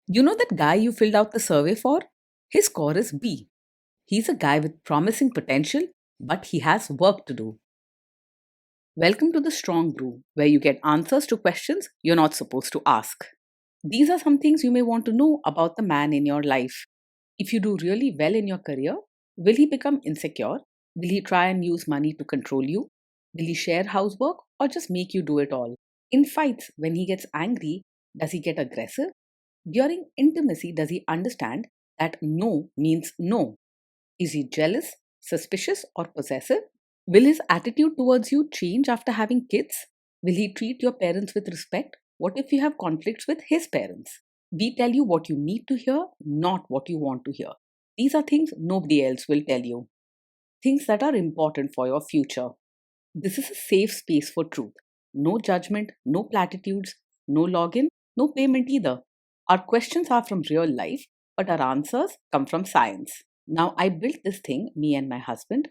You know that guy you filled out the survey for? His score is B. He's a guy with promising potential, but he has work to do. Welcome to the Strong Brew, where you get answers to questions you're not supposed to ask. These are some things you may want to know about the man in your life. If you do really well in your career, will he become insecure? Will he try and use money to control you? Will he share housework or just make you do it all? In fights, when he gets angry, does he get aggressive? During intimacy, does he understand that no means no? Is he jealous, suspicious, or possessive? Will his attitude towards you change after having kids? Will he treat your parents with respect? What if you have conflicts with his parents? We tell you what you need to hear, not what you want to hear. These are things nobody else will tell you, things that are important for your future. This is a safe space for truth. No judgment, no platitudes, no login, no payment either. Our questions are from real life, but our answers come from science. Now, I built this thing, me and my husband,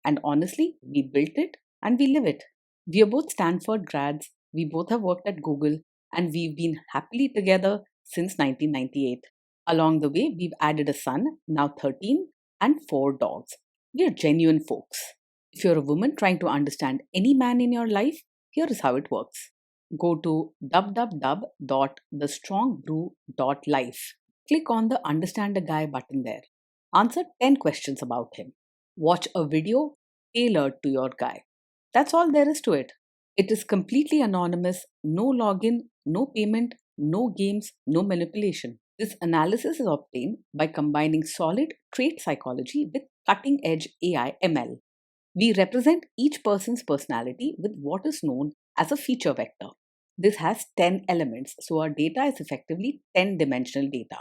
and honestly, we built it and we live it. We are both Stanford grads, we both have worked at Google, and we've been happily together since 1998. Along the way, we've added a son, now 13, and 4 dogs. We are genuine folks. If you're a woman trying to understand any man in your life, here is how it works. Go to www.thestrongbrew.life. Click on the Understand a Guy button there. Answer 10 questions about him. Watch a video tailored to your guy. That's all there is to it. It is completely anonymous, no login, no payment, no games, no manipulation. This analysis is obtained by combining solid trait psychology with cutting edge AI ML. We represent each person's personality with what is known as a feature vector. This has 10 elements, so our data is effectively 10 dimensional data.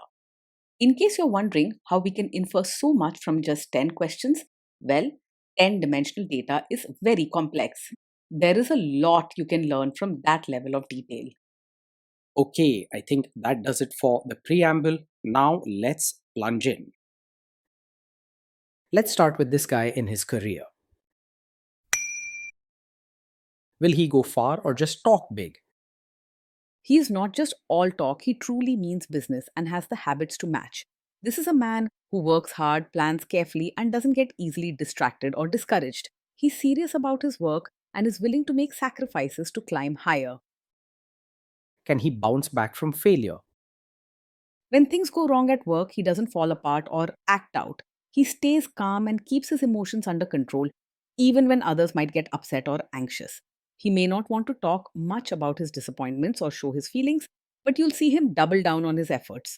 In case you're wondering how we can infer so much from just 10 questions, well, 10 dimensional data is very complex. There is a lot you can learn from that level of detail. Okay, I think that does it for the preamble. Now let's plunge in. Let's start with this guy in his career. Will he go far or just talk big? He is not just all talk, he truly means business and has the habits to match. This is a man who works hard, plans carefully, and doesn't get easily distracted or discouraged. He's serious about his work and is willing to make sacrifices to climb higher. Can he bounce back from failure? When things go wrong at work, he doesn't fall apart or act out. He stays calm and keeps his emotions under control, even when others might get upset or anxious. He may not want to talk much about his disappointments or show his feelings, but you'll see him double down on his efforts.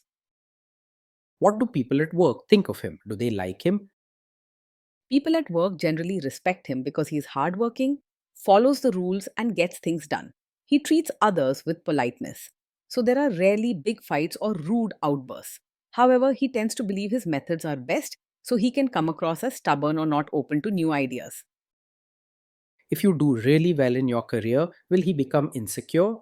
What do people at work think of him? Do they like him? People at work generally respect him because he is hardworking, follows the rules, and gets things done. He treats others with politeness. So there are rarely big fights or rude outbursts. However, he tends to believe his methods are best, so he can come across as stubborn or not open to new ideas. If you do really well in your career, will he become insecure?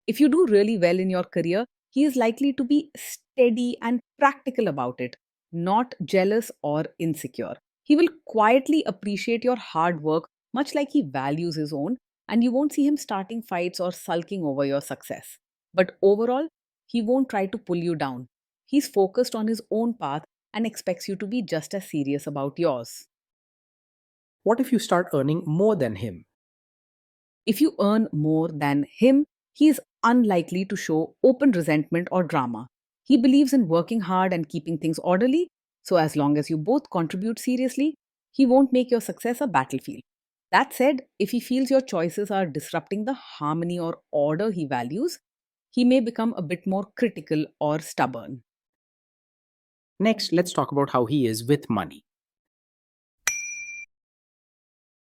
If you do really well in your career, he is likely to be steady and practical about it, not jealous or insecure. He will quietly appreciate your hard work, much like he values his own, and you won't see him starting fights or sulking over your success. But overall, he won't try to pull you down. He's focused on his own path and expects you to be just as serious about yours. What if you start earning more than him? If you earn more than him, he is unlikely to show open resentment or drama. He believes in working hard and keeping things orderly, so as long as you both contribute seriously, he won't make your success a battlefield. That said, if he feels your choices are disrupting the harmony or order he values, he may become a bit more critical or stubborn. Next, let's talk about how he is with money.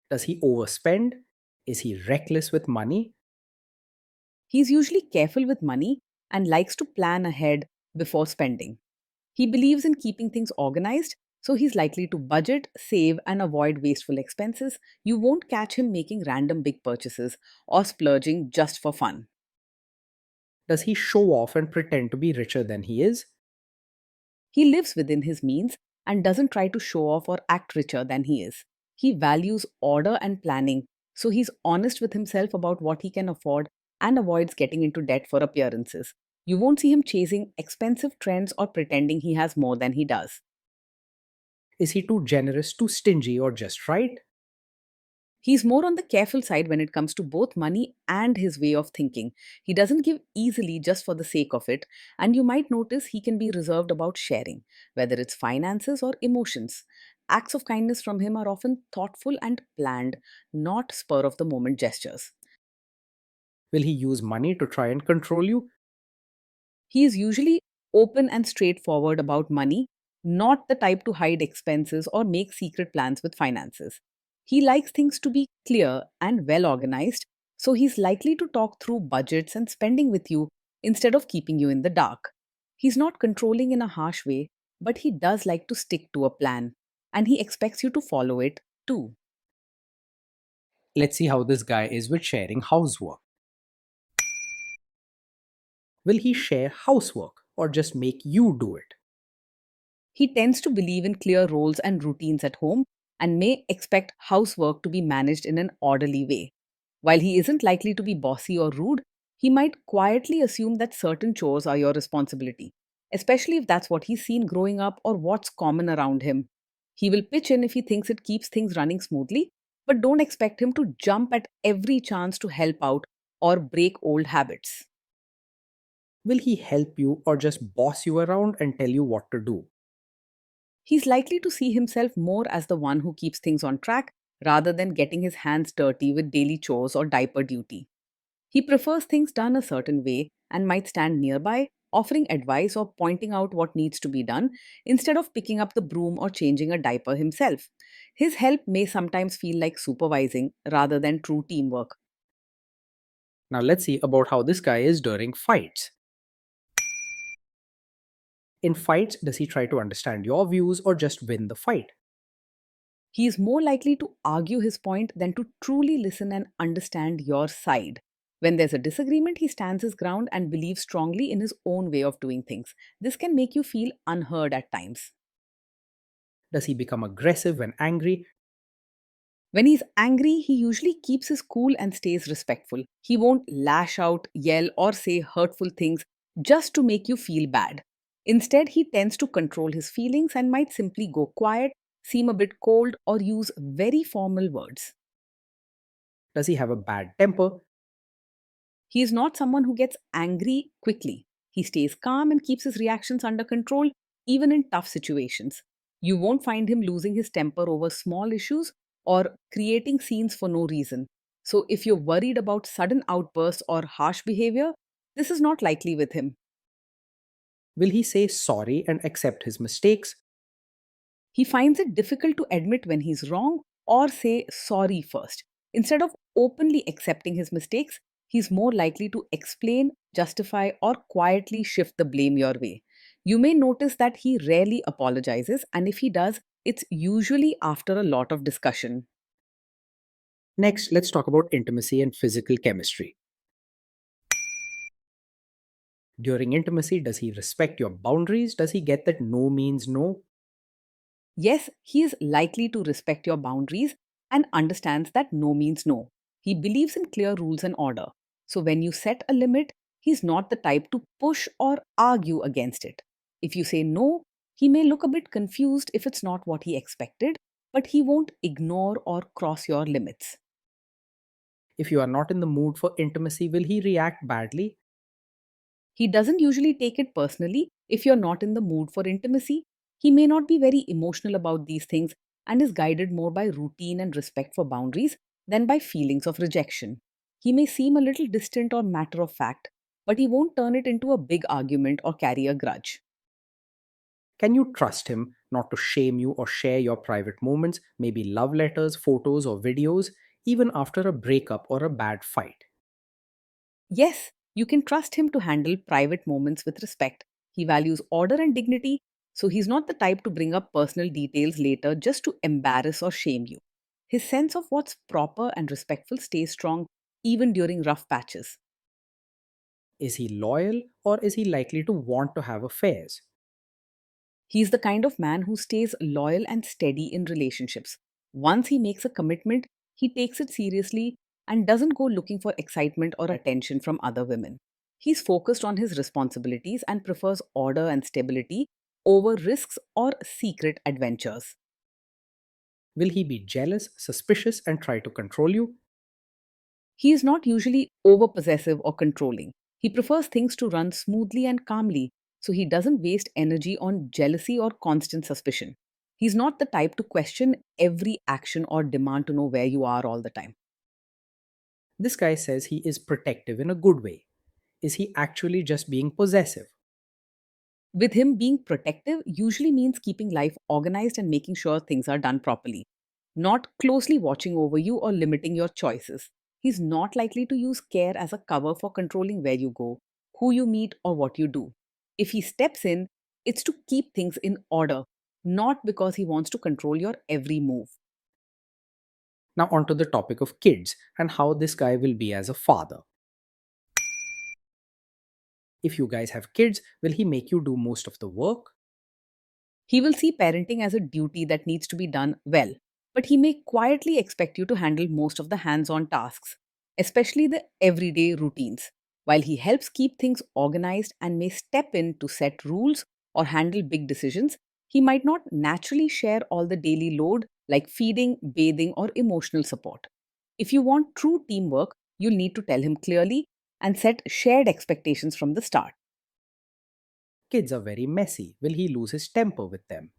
Does he overspend? Is he reckless with money? He's usually careful with money and likes to plan ahead before spending. He believes in keeping things organized, so he's likely to budget, save, and avoid wasteful expenses. You won't catch him making random big purchases or splurging just for fun. Does he show off and pretend to be richer than he is? He lives within his means and doesn't try to show off or act richer than he is. He values order and planning, so he's honest with himself about what he can afford and avoids getting into debt for appearances. You won't see him chasing expensive trends or pretending he has more than he does. Is he too generous, too stingy, or just right? He's more on the careful side when it comes to both money and his way of thinking. He doesn't give easily just for the sake of it, and you might notice he can be reserved about sharing, whether it's finances or emotions. Acts of kindness from him are often thoughtful and planned, not spur of the moment gestures. Will he use money to try and control you? He is usually open and straightforward about money, not the type to hide expenses or make secret plans with finances. He likes things to be clear and well organized, so he's likely to talk through budgets and spending with you instead of keeping you in the dark. He's not controlling in a harsh way, but he does like to stick to a plan, and he expects you to follow it too. Let's see how this guy is with sharing housework. Will he share housework or just make you do it? He tends to believe in clear roles and routines at home and may expect housework to be managed in an orderly way. While he isn't likely to be bossy or rude, he might quietly assume that certain chores are your responsibility, especially if that's what he's seen growing up or what's common around him. He will pitch in if he thinks it keeps things running smoothly, but don't expect him to jump at every chance to help out or break old habits. Will he help you or just boss you around and tell you what to do? He's likely to see himself more as the one who keeps things on track rather than getting his hands dirty with daily chores or diaper duty. He prefers things done a certain way and might stand nearby, offering advice or pointing out what needs to be done instead of picking up the broom or changing a diaper himself. His help may sometimes feel like supervising rather than true teamwork. Now let's see about how this guy is during fights. In fights, does he try to understand your views or just win the fight? He is more likely to argue his point than to truly listen and understand your side. When there's a disagreement, he stands his ground and believes strongly in his own way of doing things. This can make you feel unheard at times. Does he become aggressive when angry? When he's angry, he usually keeps his cool and stays respectful. He won't lash out, yell, or say hurtful things just to make you feel bad. Instead, he tends to control his feelings and might simply go quiet, seem a bit cold, or use very formal words. Does he have a bad temper? He is not someone who gets angry quickly. He stays calm and keeps his reactions under control, even in tough situations. You won't find him losing his temper over small issues or creating scenes for no reason. So, if you're worried about sudden outbursts or harsh behavior, this is not likely with him. Will he say sorry and accept his mistakes? He finds it difficult to admit when he's wrong or say sorry first. Instead of openly accepting his mistakes, he's more likely to explain, justify, or quietly shift the blame your way. You may notice that he rarely apologizes, and if he does, it's usually after a lot of discussion. Next, let's talk about intimacy and physical chemistry. During intimacy, does he respect your boundaries? Does he get that no means no? Yes, he is likely to respect your boundaries and understands that no means no. He believes in clear rules and order. So when you set a limit, he's not the type to push or argue against it. If you say no, he may look a bit confused if it's not what he expected, but he won't ignore or cross your limits. If you are not in the mood for intimacy, will he react badly? He doesn't usually take it personally if you're not in the mood for intimacy. He may not be very emotional about these things and is guided more by routine and respect for boundaries than by feelings of rejection. He may seem a little distant or matter of fact, but he won't turn it into a big argument or carry a grudge. Can you trust him not to shame you or share your private moments, maybe love letters, photos, or videos, even after a breakup or a bad fight? Yes, you can trust him to handle private moments with respect. He values order and dignity, so he's not the type to bring up personal details later just to embarrass or shame you. His sense of what's proper and respectful stays strong even during rough patches. Is he loyal or is he likely to want to have affairs? He's the kind of man who stays loyal and steady in relationships. Once he makes a commitment, he takes it seriously and doesn't go looking for excitement or attention from other women. He's focused on his responsibilities and prefers order and stability over risks or secret adventures. Will he be jealous, suspicious, and try to control you? He is not usually over possessive or controlling. He prefers things to run smoothly and calmly, so he doesn't waste energy on jealousy or constant suspicion. He's not the type to question every action or demand to know where you are all the time. This guy says he is protective in a good way. Is he actually just being possessive? With him, being protective usually means keeping life organized and making sure things are done properly, not closely watching over you or limiting your choices. He's not likely to use care as a cover for controlling where you go, who you meet, or what you do. If he steps in, it's to keep things in order, not because he wants to control your every move. Now, onto the topic of kids and how this guy will be as a father. If you guys have kids, will he make you do most of the work? He will see parenting as a duty that needs to be done well, but he may quietly expect you to handle most of the hands on tasks, especially the everyday routines. While he helps keep things organized and may step in to set rules or handle big decisions, he might not naturally share all the daily load like feeding, bathing, or emotional support. If you want true teamwork, you'll need to tell him clearly and set shared expectations from the start. Kids are very messy. Will he lose his temper with them?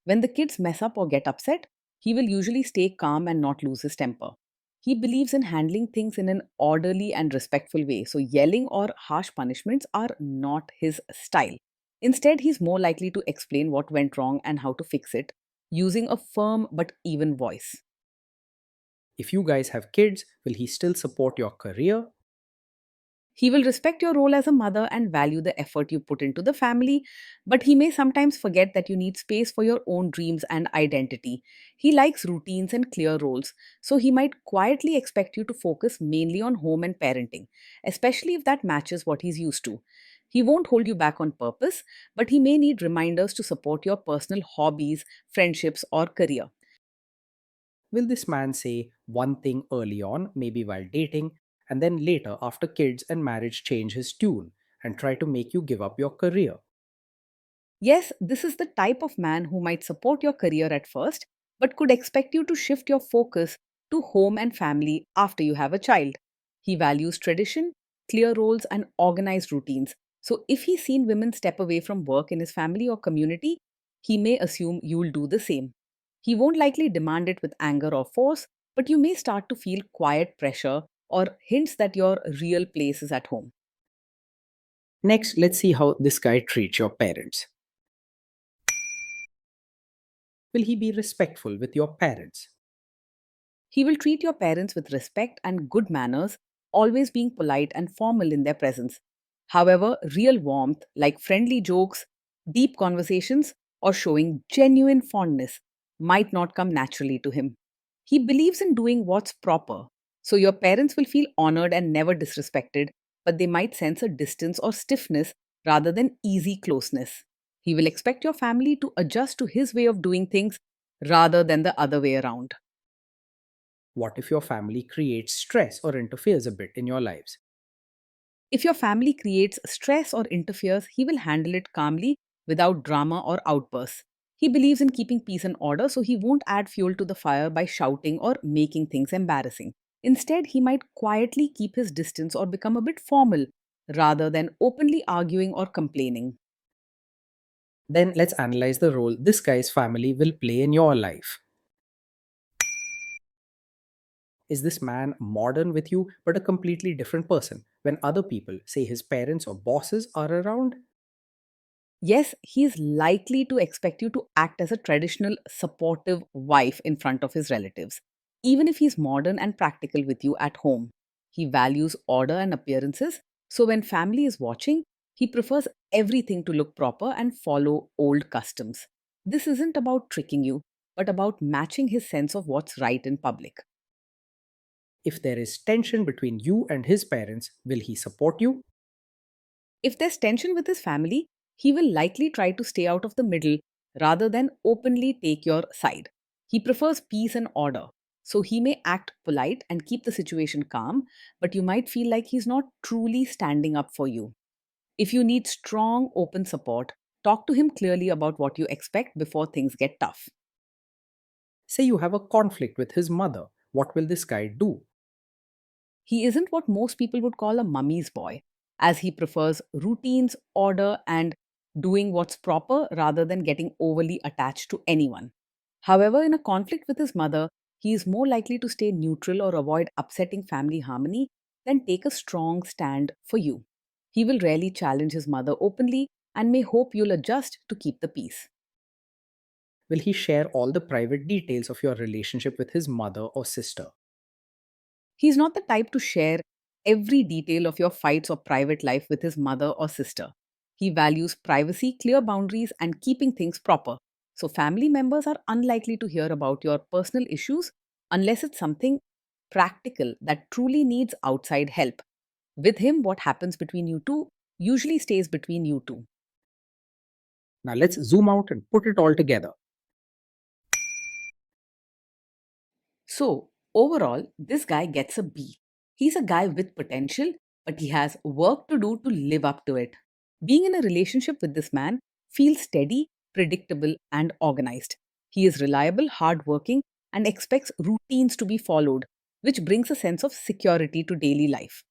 When the kids mess up or get upset, he will usually stay calm and not lose his temper. He believes in handling things in an orderly and respectful way, so yelling or harsh punishments are not his style. Instead, he's more likely to explain what went wrong and how to fix it, using a firm but even voice. If you guys have kids, will he still support your career? He will respect your role as a mother and value the effort you put into the family, but he may sometimes forget that you need space for your own dreams and identity. He likes routines and clear roles, so he might quietly expect you to focus mainly on home and parenting, especially if that matches what he's used to. He won't hold you back on purpose, but he may need reminders to support your personal hobbies, friendships, or career. Will this man say one thing early on, maybe while dating, and then later, after kids and marriage, change his tune and try to make you give up your career? Yes, this is the type of man who might support your career at first, but could expect you to shift your focus to home and family after you have a child. He values tradition, clear roles, and organized routines. So, if he's seen women step away from work in his family or community, he may assume you'll do the same. He won't likely demand it with anger or force, but you may start to feel quiet pressure or hints that your real place is at home. Next, let's see how this guy treats your parents. Will he be respectful with your parents? He will treat your parents with respect and good manners, always being polite and formal in their presence. However, real warmth, like friendly jokes, deep conversations, or showing genuine fondness, might not come naturally to him. He believes in doing what's proper, so your parents will feel honored and never disrespected, but they might sense a distance or stiffness rather than easy closeness. He will expect your family to adjust to his way of doing things rather than the other way around. What if your family creates stress or interferes a bit in your lives? If your family creates stress or interferes, he will handle it calmly without drama or outbursts. He believes in keeping peace and order, so he won't add fuel to the fire by shouting or making things embarrassing. Instead, he might quietly keep his distance or become a bit formal rather than openly arguing or complaining. Then let's analyze the role this guy's family will play in your life. Is this man modern with you but a completely different person when other people, say his parents or bosses, are around? Yes, he is likely to expect you to act as a traditional, supportive wife in front of his relatives, even if he's modern and practical with you at home. He values order and appearances, so when family is watching, he prefers everything to look proper and follow old customs. This isn't about tricking you, but about matching his sense of what's right in public. If there is tension between you and his parents, will he support you? If there's tension with his family, he will likely try to stay out of the middle rather than openly take your side. He prefers peace and order. So he may act polite and keep the situation calm, but you might feel like he's not truly standing up for you. If you need strong, open support, talk to him clearly about what you expect before things get tough. Say you have a conflict with his mother. What will this guy do? He isn't what most people would call a mummy's boy, as he prefers routines, order, and doing what's proper rather than getting overly attached to anyone. However, in a conflict with his mother, he is more likely to stay neutral or avoid upsetting family harmony than take a strong stand for you. He will rarely challenge his mother openly and may hope you'll adjust to keep the peace. Will he share all the private details of your relationship with his mother or sister? He's not the type to share every detail of your fights or private life with his mother or sister. He values privacy, clear boundaries, and keeping things proper. So, family members are unlikely to hear about your personal issues unless it's something practical that truly needs outside help. With him, what happens between you two usually stays between you two. Now let's zoom out and put it all together. So, overall, this guy gets a B. He's a guy with potential, but he has work to do to live up to it. Being in a relationship with this man feels steady, predictable, and organized. He is reliable, hardworking, and expects routines to be followed, which brings a sense of security to daily life.